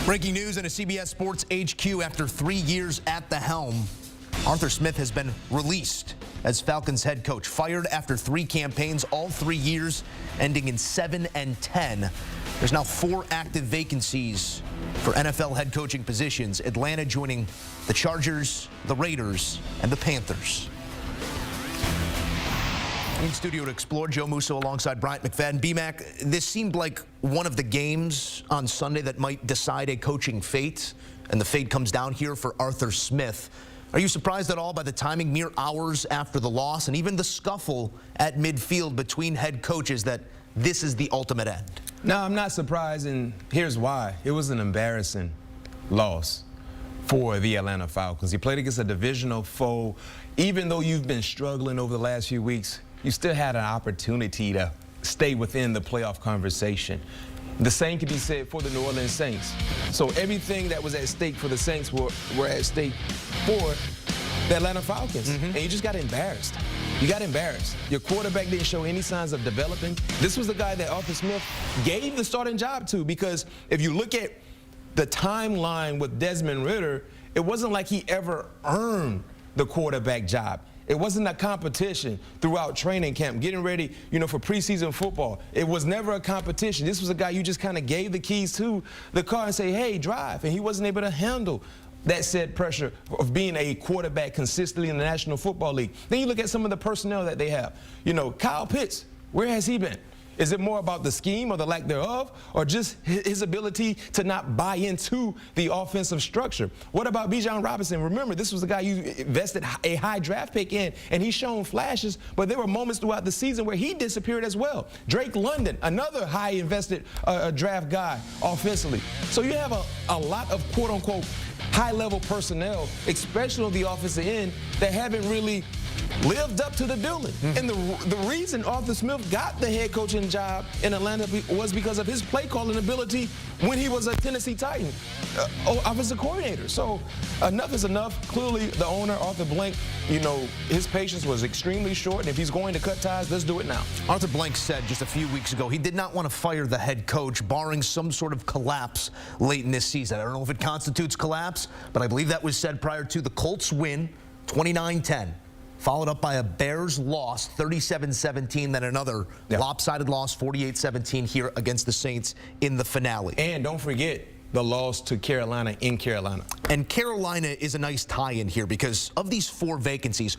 Breaking news in a CBS Sports HQ after 3 years at the helm. Arthur Smith has been released as Falcons head coach, fired after 3 campaigns, all 3 years ending in 7-10. There's now 4 active vacancies for NFL head coaching positions. Atlanta joining the Chargers, the Raiders, and the Panthers. In studio to explore, Joe Musso alongside Bryant McFadden. B-Mac, this seemed like one of the games on Sunday that might decide a coaching fate, and the fate comes down here for Arthur Smith. Are you surprised at all by the timing mere hours after the loss and even the scuffle at midfield between head coaches that this is the ultimate end? No, I'm not surprised, and here's why. It was an embarrassing loss for the Atlanta Falcons. You played against a divisional foe. Even though you've been struggling over the last few weeks, you still had an opportunity to stay within the playoff conversation. The same can be said for the New Orleans Saints. So everything that was at stake for the Saints were at stake for the Atlanta Falcons. And you just got embarrassed. You got embarrassed. Your quarterback didn't show any signs of developing. This was the guy that Arthur Smith gave the starting job to, because if you look at the timeline with Desmond Ridder, it wasn't like he ever earned the quarterback job. It wasn't a competition throughout training camp, getting ready, for preseason football. It was never a competition. This was a guy you just kind of gave the keys to the car and say, hey, drive. And he wasn't able to handle that said pressure of being a quarterback consistently in the National Football League. Then you look at some of the personnel that they have. Kyle Pitts, where has he been? Is it more about the scheme or the lack thereof, or just his ability to not buy into the offensive structure? What about Bijan Robinson? Remember, this was the guy you invested a high draft pick in, and he's shown flashes, but there were moments throughout the season where he disappeared as well. Drake London, another high invested draft guy offensively. So you have a lot of quote-unquote high-level personnel, especially on the offensive end, that haven't really lived up to the billing. And the reason Arthur Smith got the head coaching job in Atlanta was because of his play calling ability when he was a Tennessee Titan offensive coordinator. So enough is enough. Clearly, the owner, Arthur Blank, his patience was extremely short. And if he's going to cut ties, let's do it now. Arthur Blank said just a few weeks ago he did not want to fire the head coach, barring some sort of collapse late in this season. I don't know if it constitutes collapse, but I believe that was said prior to the Colts win, 29-10. Followed up by a Bears loss, 37-17, then another lopsided loss, 48-17 here against the Saints in the finale. And don't forget the loss to Carolina in Carolina. And Carolina is a nice tie-in here because of these 4 vacancies,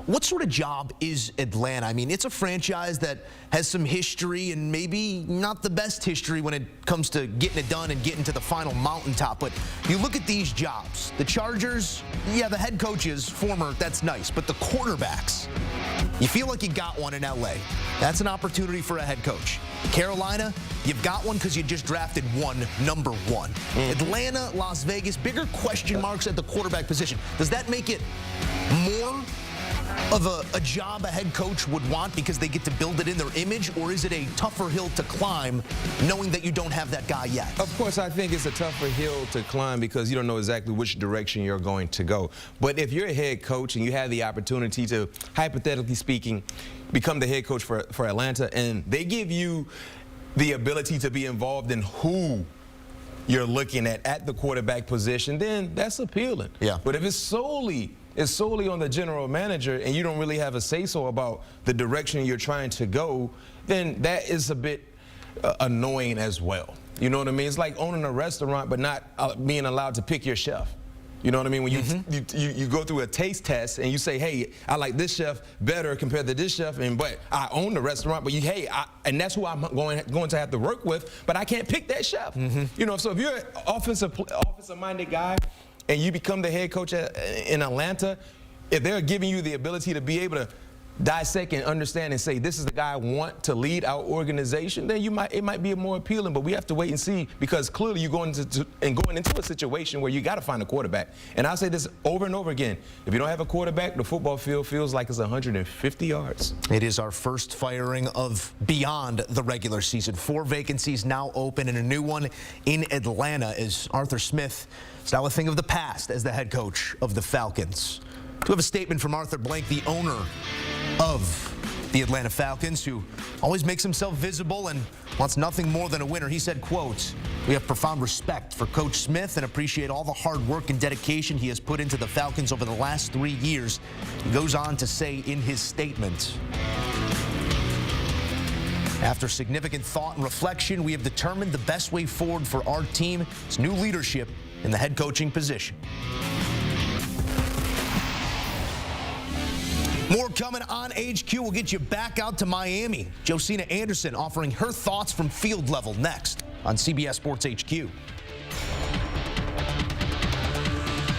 what sort of job is Atlanta? I mean, it's a franchise that has some history and maybe not the best history when it comes to getting it done and getting to the final mountaintop. But you look at these jobs. The Chargers, yeah, the head coaches, former, that's nice. But the quarterbacks, you feel like you got one in L.A. That's an opportunity for a head coach. Carolina, you've got one because you just drafted one, number 1. Atlanta, Las Vegas, bigger question marks at the quarterback position. Does that make it more of a job a head coach would want because they get to build it in their image, or is it a tougher hill to climb knowing that you don't have that guy yet? Of course, I think it's a tougher hill to climb because you don't know exactly which direction you're going to go. But if you're a head coach and you have the opportunity to, hypothetically speaking, become the head coach for Atlanta, and they give you the ability to be involved in who you're looking at the quarterback position, then that's appealing. Yeah. But if it's solely on the general manager and you don't really have a say-so about the direction you're trying to go, then that is a bit annoying as well. You know what I mean? It's like owning a restaurant but not being allowed to pick your chef. You know what I mean? When you go through a taste test and you say, hey, I like this chef better compared to this chef, but I own the restaurant, but and that's who I'm going to have to work with, but I can't pick that chef. So if you're an offensive-minded guy and you become the head coach in Atlanta, if they're giving you the ability to be able to dissect and understand and say, this is the guy I want to lead our organization, then it might be more appealing. But we have to wait and see, because clearly you're going into a situation where you got to find a quarterback. And I'll say this over and over again. If you don't have a quarterback, the football field feels like it's 150 yards. It is our first firing of beyond the regular season. 4 vacancies now open and a new one in Atlanta as Arthur Smith is now a thing of the past as the head coach of the Falcons. We have a statement from Arthur Blank, the owner of The Atlanta Falcons, who always makes himself visible and wants nothing more than a winner. He said, quote, "We have profound respect for Coach Smith and appreciate all the hard work and dedication he has put into the Falcons over the last 3 years." He goes on to say in his statement, "After significant thought and reflection, we have determined the best way forward for our team is new leadership in the head coaching position." More coming on HQ. We'll get you back out to Miami. Josina Anderson offering her thoughts from field level next on CBS Sports HQ.